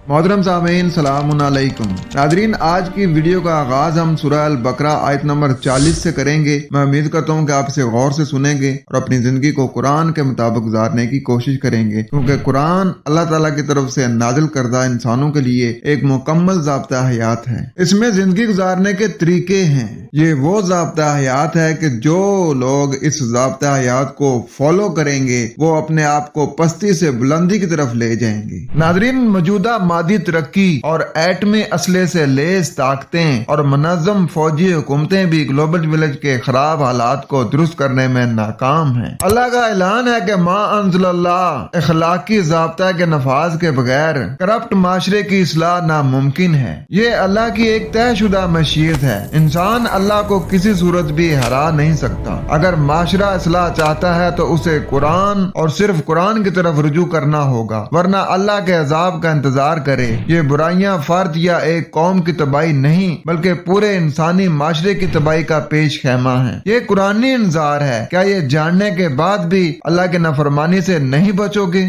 मोहतरम सामीन सलाम अलैकुम। नादरीन, आज की वीडियो का आगाज हम सूरह अल बकरा आयत नंबर 40 से करेंगे। मैं उम्मीद करता हूँ कि आप इसे गौर से सुनेंगे और अपनी जिंदगी को कुरान के मुताबिक गुजारने की कोशिश करेंगे, क्योंकि कुरान अल्लाह ताला की तरफ से नाजिल करदा इंसानों के लिए एक मुकम्मल ज़ाब्ता हयात है। इसमें जिंदगी गुजारने के तरीके हैं। ये वो ज़ाब्ता हयात है कि जो लोग इस ज़ाब्ता हयात को फॉलो करेंगे वो अपने आप को पस्ती से बुलंदी की तरफ ले जाएंगे। नादरीन, मौजूदा मादी तरक्की और एटमी असले से लेस ताकतें और मुनज़्ज़म फौजी हुकूमतें भी ग्लोबल विलेज के खराब हालात को दुरुस्त करने में नाकाम हैं। अल्लाह का ऐलान है कि मा अंज़लल्लाह इखलाकी ज़ाब्ता के नफाज के बगैर करप्ट माशरे की इस्लाह नामुमकिन है। ये अल्लाह की एक तयशुदा मशीयत है। इंसान अल्लाह को किसी सूरत भी हरा नहीं सकता। अगर माशरा इस्लाह चाहता है तो उसे कुरान और सिर्फ कुरान की तरफ रुजू करना होगा, वरना अल्लाह के अजाब का इंतजार करे। ये बुराइयां फर्द या एक कौम की तबाही नहीं बल्कि पूरे इंसानी माशरे की तबाही का पेश खैमा है। ये कुरानी इंजार है। क्या ये जानने के बाद भी अल्लाह की नाफरमानी से नहीं बचोगे?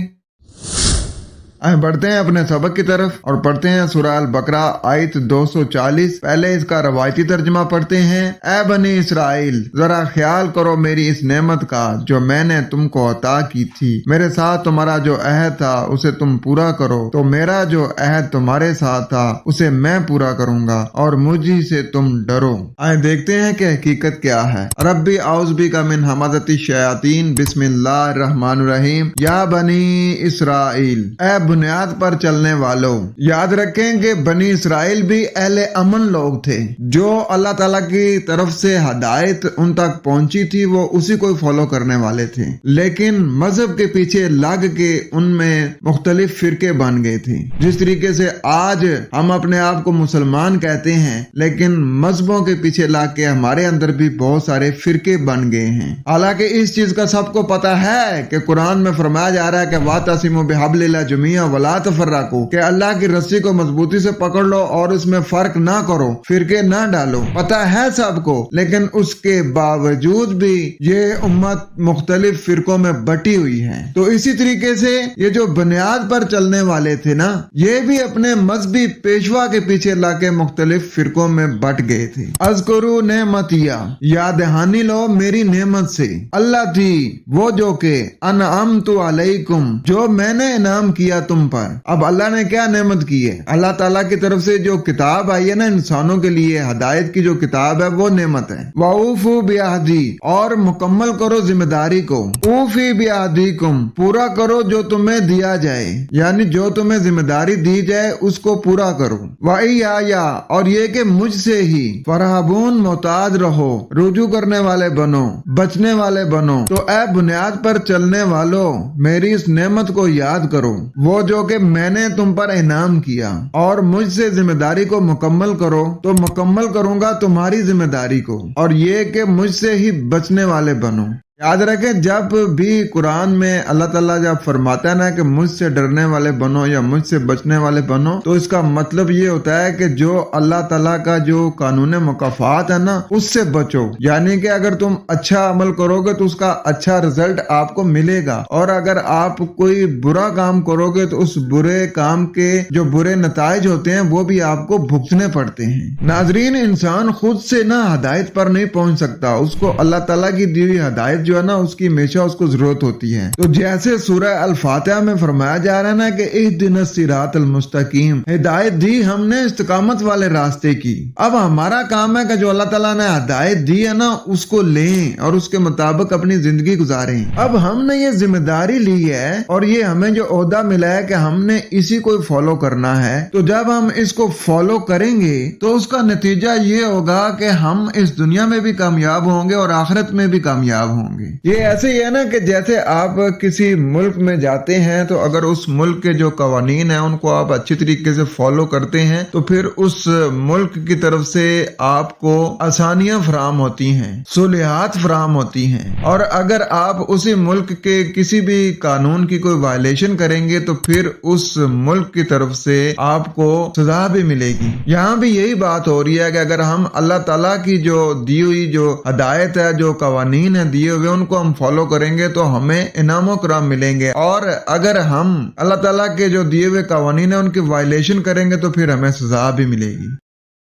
बढ़ते हैं अपने सबक की तरफ और पढ़ते हैं सूरह अल बकरा आयत 240। पहले इसका रवायती तर्जुमा पढ़ते हैं। ए बनी इसराइल, जरा ख्याल करो मेरी इस नेमत का जो मैंने तुमको अता की थी। मेरे साथ तुम्हारा जो अहद था उसे तुम पूरा करो, तो मेरा जो अहद तुम्हारे साथ था उसे मैं पूरा करूंगा और मुझी से तुम डरो। आए देखते हैं कि हकीकत क्या है। रब्बी आउज़ का मिन हमाज़ती शयातीन, बिस्मिल्लाहिर रहमानिर रहीम। या बनी इसराइल, ए बुनियाद पर चलने वालों। याद रखें कि बनी इसराइल भी अहले अमन लोग थे। जो अल्लाह ताला की तरफ से हदायत उन तक पहुंची थी वो उसी को फॉलो करने वाले थे, लेकिन मजहब के पीछे लग के उनमें मुख्तलिफ फिरके बन गए थे। जिस तरीके से आज हम अपने आप को मुसलमान कहते हैं, लेकिन मजहबों के पीछे लग के हमारे अंदर भी बहुत सारे फिरके बन गए हैं। हालांकि इस चीज का सबको पता है कि कुरान में फरमाया जा रहा है कि वातसिमु बिहब्लिल्लाह जमीअन वला तफर्रकू, कि अल्लाह की रस्सी को मजबूती से पकड़ लो और उसमें फर्क ना करो, फिरके ना डालो। पता है सबको, लेकिन उसके बावजूद भी ये उम्मत मुख्तलिफ फिरकों में बटी हुई है। तो इसी तरीके से ये जो बुनियाद पर चलने वाले थे ना, ये भी अपने मजहबी पेशवा के पीछे लाके मुख्तलिफ फिरकों में बट गए थे। अज़कुरू नेमतिया, याद दहानी लो मेरी नेमत से। अल्लाह थी वो जो के अनअमतु अलैकुम, जो मैंने इनाम किया तुम पर। अब अल्लाह ने क्या नेमत की है? अल्लाह ताला की तरफ से जो किताब आई है ना इंसानों के लिए, हदायत की जो किताब है वो नेमत है। वऊफू बिअहदी, और मुकम्मल करो जिम्मेदारी को। ऊफी बिअहदीकुम, पूरा करो जो तुम्हें दिया जाए, यानी जो तुम्हें जिम्मेदारी दी जाए उसको पूरा करो। वइया, और ये कि मुझसे ही फरहबून मोहताज रहो, रुजू करने वाले बनो, बचने वाले बनो। तो ए बुनियाद पर चलने वालों, मेरी इस नेमत को याद करो, वो जो कि मैंने तुम पर इनाम किया, और मुझसे जिम्मेदारी को मुकम्मल करो तो मुकम्मल करूंगा तुम्हारी जिम्मेदारी को, और ये कि मुझसे ही बचने वाले बनो। याद रखें, जब भी कुरान में अल्लाह ताला जब फरमाता है ना कि मुझसे डरने वाले बनो या मुझसे बचने वाले बनो, तो इसका मतलब ये होता है कि जो अल्लाह ताला का जो कानून मुकाफात है ना उससे बचो। यानी कि अगर तुम अच्छा अमल करोगे तो उसका अच्छा रिजल्ट आपको मिलेगा, और अगर आप कोई बुरा काम करोगे तो उस बुरे काम के जो बुरे नताइज होते हैं वो भी आपको भुगतने पड़ते हैं। नाजरीन, इंसान खुद से ना हदायत पर नहीं पहुंच सकता, उसको अल्लाह ताला की दी हुई हदायत जो है ना उसकी हमेशा उसको जरूरत होती है। तो जैसे सूरह अल फातिहा में फरमाया जा रहा है ना कि इहदिनस सिरातल मुस्तकीम, हिदायत दी हमने इस्तिकामत वाले रास्ते की। अब हमारा काम है कि जो अल्लाह ताला ने हिदायत दी है ना उसको लें और उसके मुताबिक अपनी जिंदगी गुजारें। अब हमने ये जिम्मेदारी ली है और ये हमें जो ओहदा मिला है कि हमने इसी को फॉलो करना है, तो जब हम इसको फॉलो करेंगे तो उसका नतीजा ये होगा कि हम इस दुनिया में भी कामयाब होंगे और आखिरत में भी कामयाब होंगे। ये ऐसे ही है ना कि जैसे आप किसी मुल्क में जाते हैं तो अगर उस मुल्क के जो कवानीन है उनको आप अच्छी तरीके से फॉलो करते हैं तो फिर उस मुल्क की तरफ से आपको आसानियां फराम होती हैं, सुलहात फराम होती हैं। और अगर आप उसी मुल्क के किसी भी कानून की कोई वायलेशन करेंगे तो फिर उस मुल्क की तरफ से आपको सजा भी मिलेगी। यहाँ भी यही बात हो रही है कि अगर हम अल्लाह ताला की जो दी हुई जो हदायत है, जो कवानीन है दिए हुए ہوئے ان کو ہم فالو کریں گے تو ہمیں انعام و کرام ملیں گے، اور اگر ہم اللہ تعالیٰ کے جو دیے ہوئے قوانین ہیں ان کی وائلیشن کریں گے تو پھر ہمیں سزا بھی ملے گی۔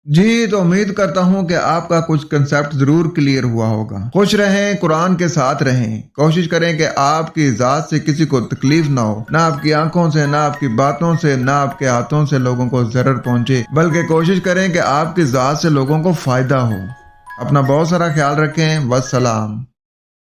جی تو امید کرتا ہوں کہ آپ کا کچھ کنسیپٹ ضرور کلیئر ہوا ہوگا۔ خوش رہیں، قرآن کے ساتھ رہیں، کوشش کریں کہ آپ کی ذات سے کسی کو تکلیف نہ ہو، نہ آپ کی آنکھوں سے، نہ آپ کی باتوں سے، نہ آپ کے ہاتھوں سے لوگوں کو ضرر پہنچے، بلکہ کوشش کریں کہ آپ کی ذات سے لوگوں کو فائدہ ہو۔ اپنا بہت سارا خیال رکھیں۔ والسلام۔